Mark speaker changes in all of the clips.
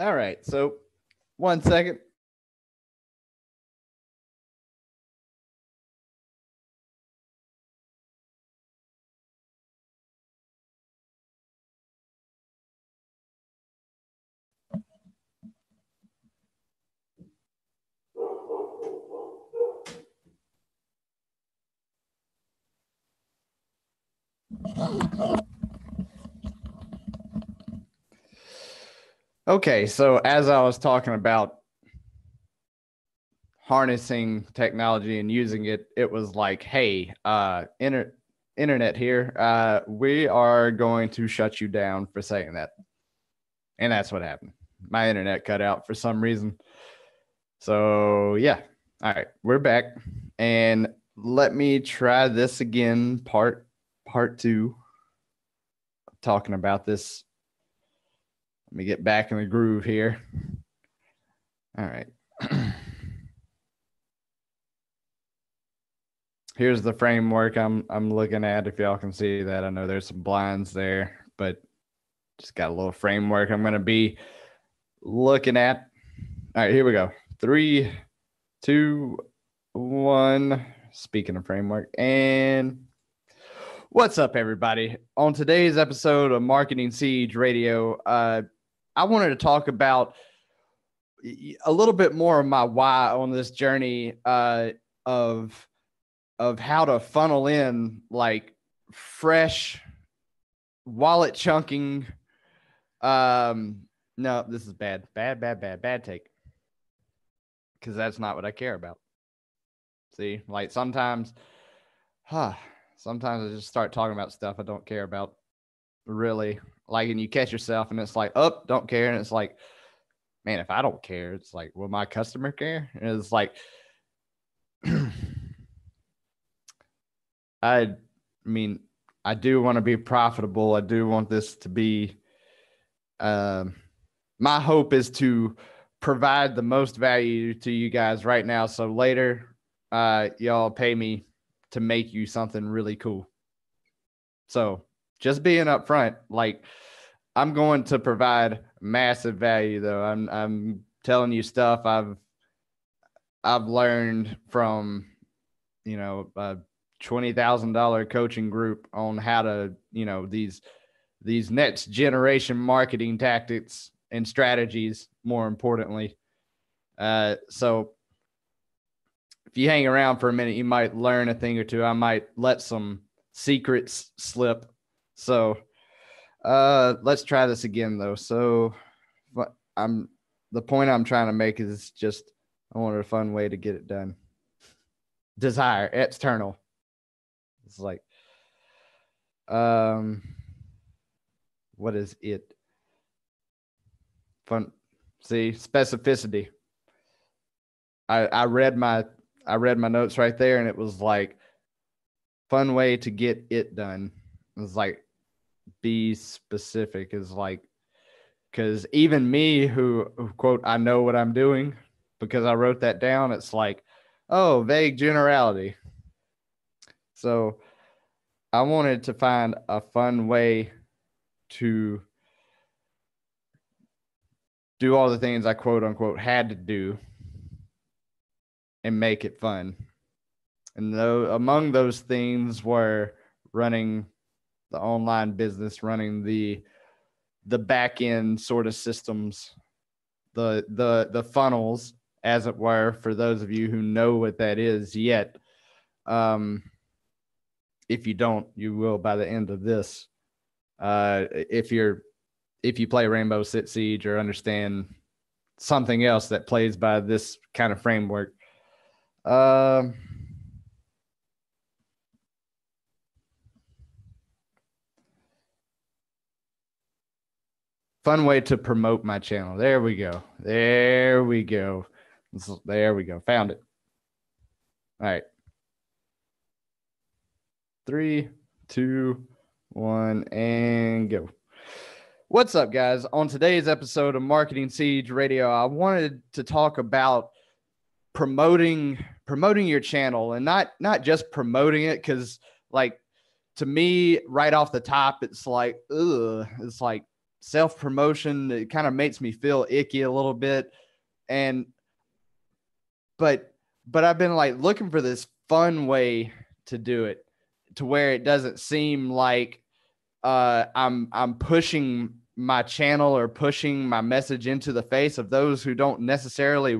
Speaker 1: All right. So 1 second. Okay, so as I was talking about harnessing technology and using it, it was like, hey, internet here, we are going to shut you down for saying that. And that's what happened. My internet cut out for some reason. So yeah. All right, we're back. And let me try this again, part two. Talking about this. Let me get back in the groove here. All right. Here's the framework I'm looking at. If y'all can see that, I know there's some blinds there, but just got a little framework I'm going to be looking at. All right, here we go. 3, 2, 1. Speaking of framework, and what's up, everybody? On today's episode of Marketing Siege Radio, I wanted to talk about a little bit more of my why on this journey of how to funnel in like fresh wallet chunking. No, this is bad take, because that's not what I care about. See, like sometimes I just start talking about stuff I don't care about, really. Like, and you catch yourself and it's like, oh, don't care. And it's like, man, if I don't care, it's like, will my customer care? And it's like, I mean, I do want to be profitable. I do want this to be, my hope is to provide the most value to you guys right now. So later, y'all pay me to make you something really cool. So just being upfront, like, I'm going to provide massive value, though. I'm telling you stuff I've learned from, a $20,000 coaching group on how to, these next generation marketing tactics and strategies, more importantly. So if you hang around for a minute, you might learn a thing or two. I might let some secrets slip. So let's try this again, though. So the point I'm trying to make is just, I wanted a fun way to get it done. Desire, external. It's like, what is it? Fun. See, specificity. I read my notes right there, and it was like, fun way to get it done. It was like, be specific. Is like, because even me, who quote, I know what I'm doing because I wrote that down. It's like, oh, vague generality. So I wanted to find a fun way to do all the things I quote unquote had to do and make it fun. And among those things were running the online business, running the back end sort of systems, the funnels, as it were, for those of you who know what that is yet. If you don't, you will by the end of this. If you play Rainbow Six Siege or understand something else that plays by this kind of framework. Fun way to promote my channel. There we go. There we go. Found it. All right. 3, 2, 1, and go. What's up, guys? On today's episode of Marketing Siege Radio, I wanted to talk about promoting your channel, and not just promoting it, because, like, to me, right off the top, it's like, ugh. It's like, self-promotion. It kind of makes me feel icky a little bit. And but I've been like looking for this fun way to do it, to where it doesn't seem like I'm pushing my channel or pushing my message into the face of those who don't necessarily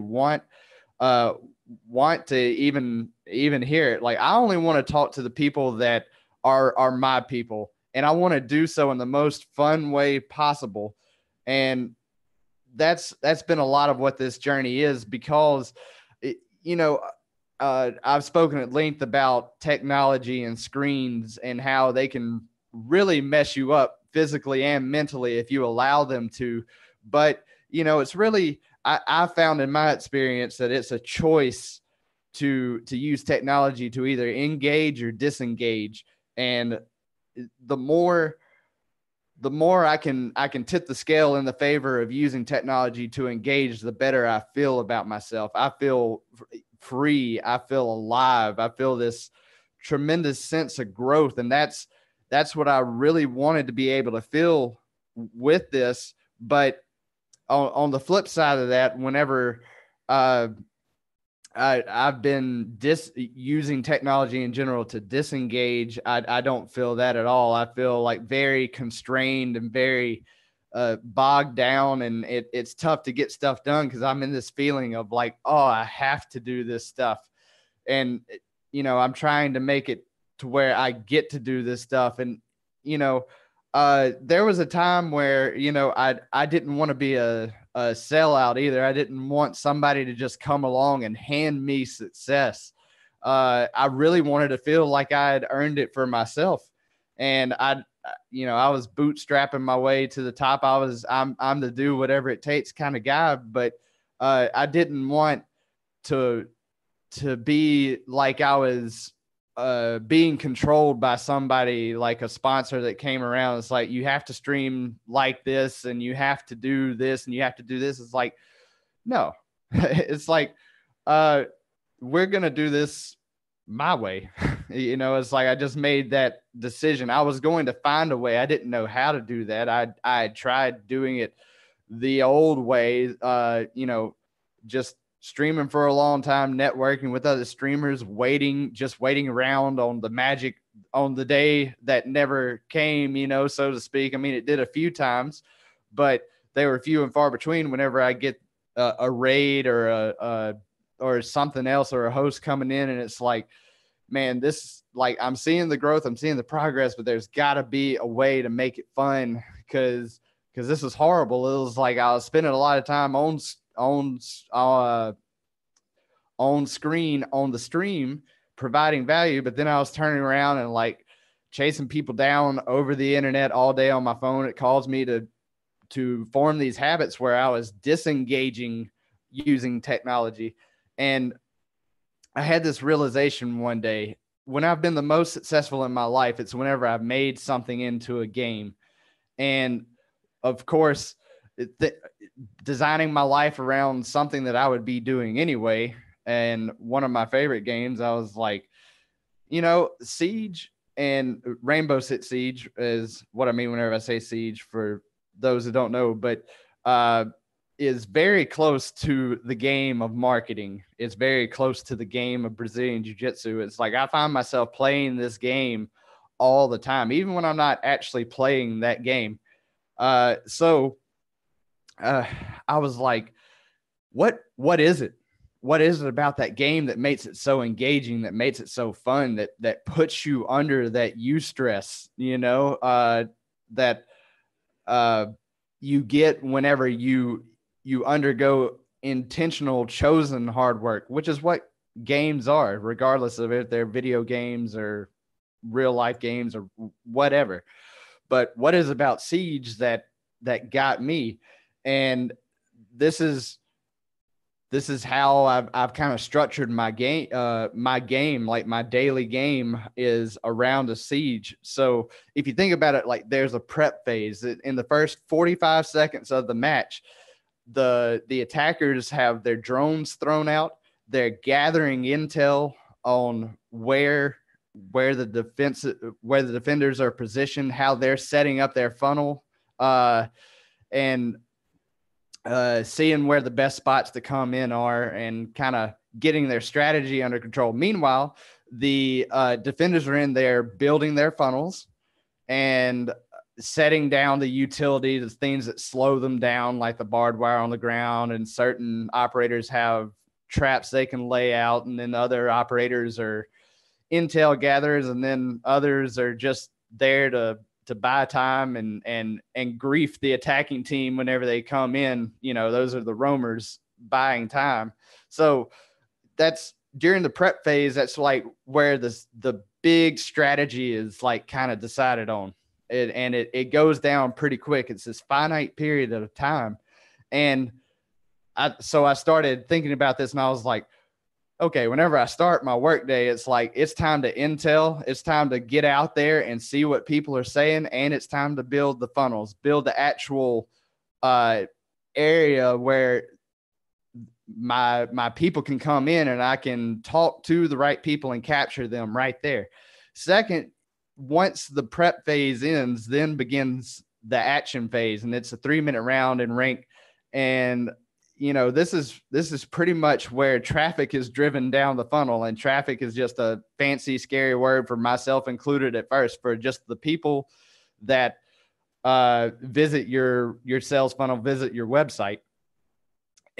Speaker 1: uh, want to even hear it. Like, I only want to talk to the people that are my people, and I want to do so in the most fun way possible. And that's been a lot of what this journey is, because you know, I've spoken at length about technology and screens and how they can really mess you up physically and mentally if you allow them to. But, it's really, I found in my experience that it's a choice to use technology to either engage or disengage. And the more I can tip the scale in the favor of using technology to engage, the better I feel about myself. I feel free. I feel alive. I feel this tremendous sense of growth. And that's what I really wanted to be able to feel with this. But on the flip side of that, whenever I've been using technology in general to disengage, I don't feel that at all. I feel like very constrained and very bogged down, and it's tough to get stuff done because I'm in this feeling of like, oh, I have to do this stuff. And, I'm trying to make it to where I get to do this stuff. And, there was a time where, I didn't want to be a sellout either. I didn't want somebody to just come along and hand me success. I really wanted to feel like I had earned it for myself. And I was bootstrapping my way to the top. I'm the do whatever it takes kind of guy, but I didn't want to be like I was being controlled by somebody, like a sponsor that came around. It's like, you have to stream like this, and you have to do this, and you have to do this. It's like, no. It's like, we're going to do this my way. It's like, I just made that decision. I was going to find a way. I didn't know how to do that. I tried doing it the old way, just streaming for a long time, networking with other streamers, waiting around on the day that never came, so to speak. I mean, it did a few times, but they were few and far between. Whenever I get a raid or something else, or a host coming in, and it's like, man, this, like, I'm seeing the growth, I'm seeing the progress, but there's got to be a way to make it fun, because this is horrible. It was like I was spending a lot of time on screen on the stream providing value, but then I was turning around and like chasing people down over the internet all day on my phone. It caused me to form these habits where I was disengaging using technology. And I had this realization one day: when I've been the most successful in my life, it's whenever I've made something into a game. And of course, designing my life around something that I would be doing anyway. And one of my favorite games, I was like, Siege and Rainbow Six Siege is what I mean whenever I say Siege, for those who don't know, but is very close to the game of marketing. It's very close to the game of Brazilian Jiu-Jitsu. It's like, I find myself playing this game all the time, even when I'm not actually playing that game. So I was like, what is it? What is it about that game that makes it so engaging, that makes it so fun, that puts you under that eustress, that you get whenever you undergo intentional, chosen hard work, which is what games are, regardless of if they're video games or real life games or whatever. But what is about Siege that got me? And this is how I've kind of structured my game. Like my daily game is around a siege. So if you think about it, like there's a prep phase. In the first 45 seconds of the match, the attackers have their drones thrown out. They're gathering intel on where the defenders are positioned, how they're setting up their funnel. and seeing where the best spots to come in are and kind of getting their strategy under control. Meanwhile, the defenders are in there building their funnels and setting down the utility, the things that slow them down, like the barbed wire on the ground, and certain operators have traps they can lay out, and then other operators are intel gatherers, and then others are just there to buy time and grief the attacking team whenever they come in. You know, those are the roamers buying time. So that's during the prep phase. That's like where the big strategy is like kind of decided on. It goes down pretty quick. It's this finite period of time. And so I started thinking about this, and I was like, okay, whenever I start my workday, it's like, it's time to intel. It's time to get out there and see what people are saying. And it's time to build the funnels, build the actual area where my people can come in and I can talk to the right people and capture them right there. Second, once the prep phase ends, then begins the action phase. And it's a 3-minute round in rank. And you know, this is pretty much where traffic is driven down the funnel, and traffic is just a fancy, scary word for myself included at first, for just the people that visit your sales funnel, visit your website.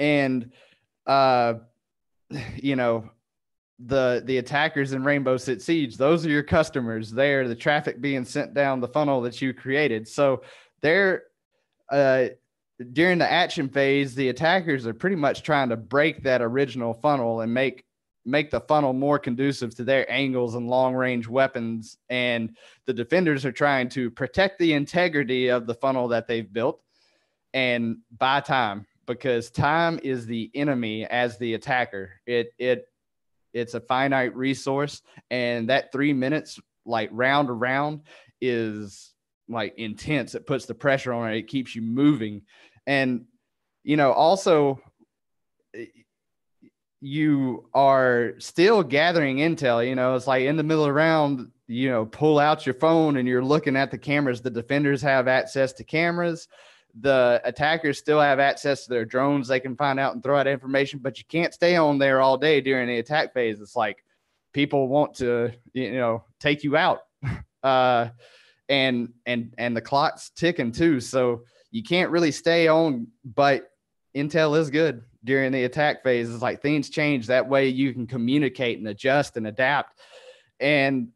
Speaker 1: And, you know, the attackers in Rainbow Six Siege, those are your customers. They're the traffic being sent down the funnel that you created. So they're, during the action phase, the attackers are pretty much trying to break that original funnel and make the funnel more conducive to their angles and long range weapons. And the defenders are trying to protect the integrity of the funnel that they've built and buy time, because time is the enemy as the attacker. It's a finite resource, and that 3 minutes, like round to round, is like intense. It puts the pressure on it. It keeps you moving. And, you know, also you are still gathering intel. You know, it's like in the middle of the round, you know, pull out your phone and you're looking at the cameras. The defenders have access to cameras. The attackers still have access to their drones. They can find out and throw out information, but you can't stay on there all day during the attack phase. It's like people want to, you know, take you out. And the clock's ticking too. So you can't really stay on, but intel is good during the attack phase. It's like things change. That way you can communicate and adjust and adapt. And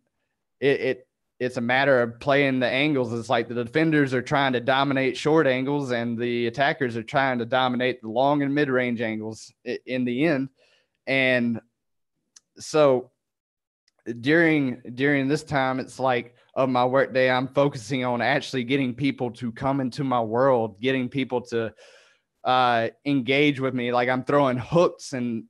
Speaker 1: it's a matter of playing the angles. It's like the defenders are trying to dominate short angles and the attackers are trying to dominate the long and mid-range angles in the end. And so during this time, it's like, of my workday, I'm focusing on actually getting people to come into my world, getting people to engage with me. Like I'm throwing hooks and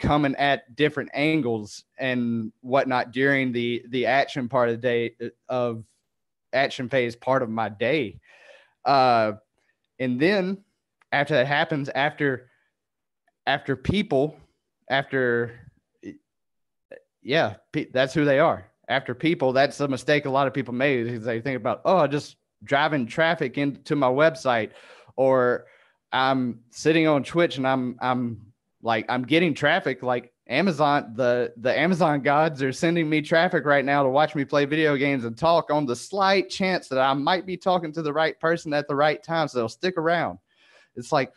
Speaker 1: coming at different angles and whatnot during the action part of the day, of action phase part of my day. And then after that happens, after people, that's who they are. After people, that's a mistake a lot of people made, because they think about, oh, just driving traffic into my website, or I'm sitting on Twitch and I'm getting traffic. Like Amazon, the Amazon gods are sending me traffic right now to watch me play video games and talk, on the slight chance that I might be talking to the right person at the right time, so they'll stick around. It's like,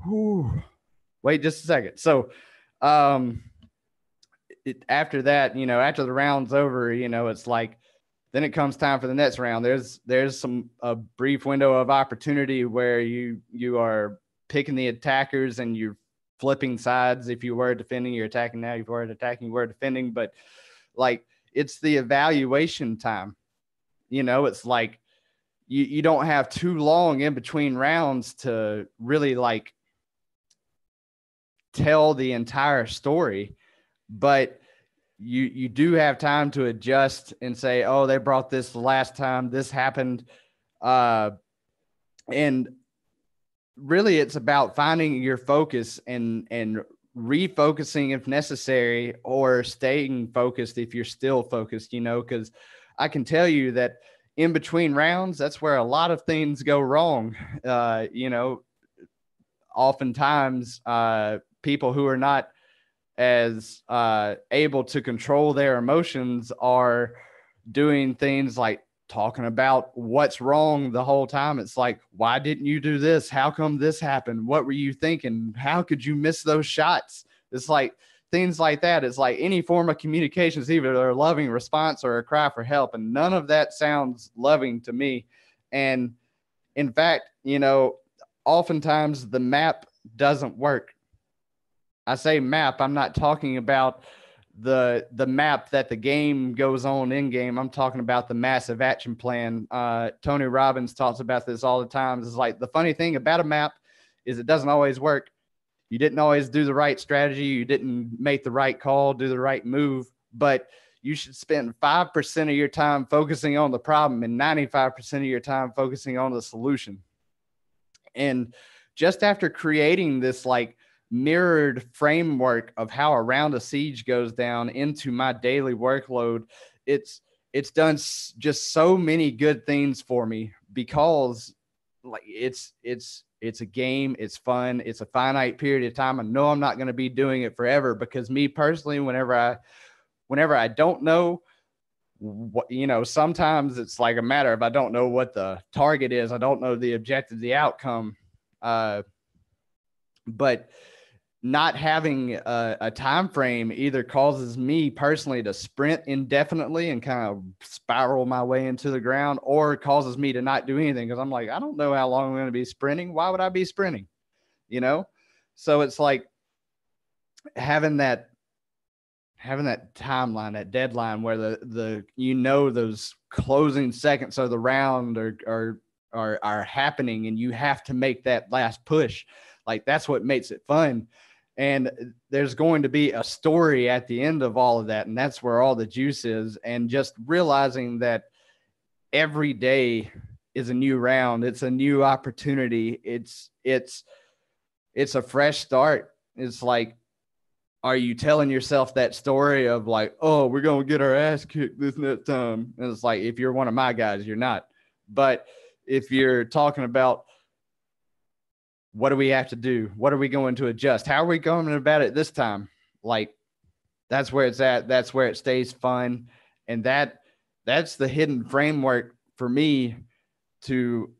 Speaker 1: whew, wait just a second. So, after that, you know, after the round's over, you know, it's like, then it comes time for the next round. There's a brief window of opportunity where you are picking the attackers and you're flipping sides. If you were defending, you're attacking now. If you were attacking, you were defending. But like, it's the evaluation time. You know, it's like you don't have too long in between rounds to really like tell the entire story. But you do have time to adjust and say, oh, they brought this the last time, this happened. And really it's about finding your focus and refocusing if necessary, or staying focused if you're still focused, you know, because I can tell you that in between rounds, that's where a lot of things go wrong. Oftentimes people who are not as able to control their emotions are doing things like talking about what's wrong the whole time. It's like, why didn't you do this? How come this happened? What were you thinking? How could you miss those shots? It's like things like that. It's like any form of communication is either a loving response or a cry for help. And none of that sounds loving to me. And in fact, oftentimes the map doesn't work. I say map, I'm not talking about the map that the game goes on in game. I'm talking about the massive action plan. Tony Robbins talks about this all the time. It's like the funny thing about a map is it doesn't always work. You didn't always do the right strategy. You didn't make the right call, do the right move, but you should spend 5% of your time focusing on the problem and 95% of your time focusing on the solution. And just after creating this like mirrored framework of how a round of siege goes down into my daily workload, it's done just so many good things for me, because like it's a game, it's fun, it's a finite period of time. I know I'm not going to be doing it forever, because me personally, whenever I don't know what, sometimes it's like a matter of, I don't know what the target is, I don't know the objective, the outcome, but not having a time frame either causes me personally to sprint indefinitely and kind of spiral my way into the ground, or causes me to not do anything, because I'm like, I don't know how long I'm going to be sprinting. Why would I be sprinting? So it's like having that timeline, that deadline where those closing seconds of the round are happening, and you have to make that last push. Like, that's what makes it fun. And there's going to be a story at the end of all of that. And that's where all the juice is. And just realizing that every day is a new round. It's a new opportunity. It's a fresh start. It's like, are you telling yourself that story of like, oh, we're going to get our ass kicked this next time? And it's like, if you're one of my guys, you're not. But if you're talking about, what do we have to do? What are we going to adjust? How are we going about it this time? Like, that's where it's at. That's where it stays fun. And that's the hidden framework for me to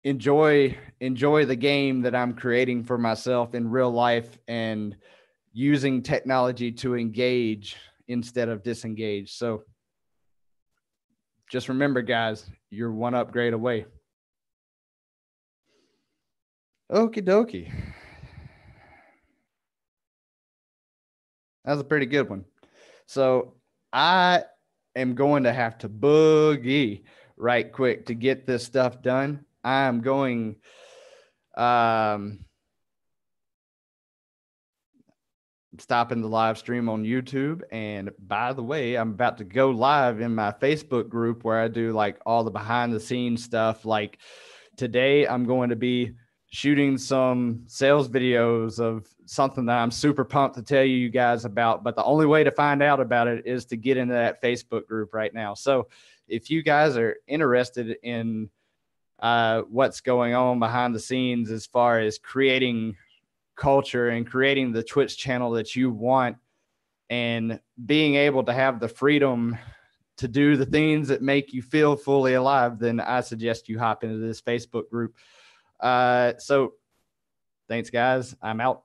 Speaker 1: enjoy the game that I'm creating for myself in real life, and using technology to engage instead of disengage. So just remember, guys, you're one upgrade away. Okie dokie. That was a pretty good one. So I am going to have to boogie right quick to get this stuff done. I'm going stopping the live stream on YouTube. And by the way, I'm about to go live in my Facebook group where I do like all the behind the scenes stuff. Like today, I'm going to be shooting some sales videos of something that I'm super pumped to tell you guys about. But the only way to find out about it is to get into that Facebook group right now. So if you guys are interested in what's going on behind the scenes as far as creating culture and creating the Twitch channel that you want, and being able to have the freedom to do the things that make you feel fully alive, then I suggest you hop into this Facebook group. So thanks, guys. I'm out.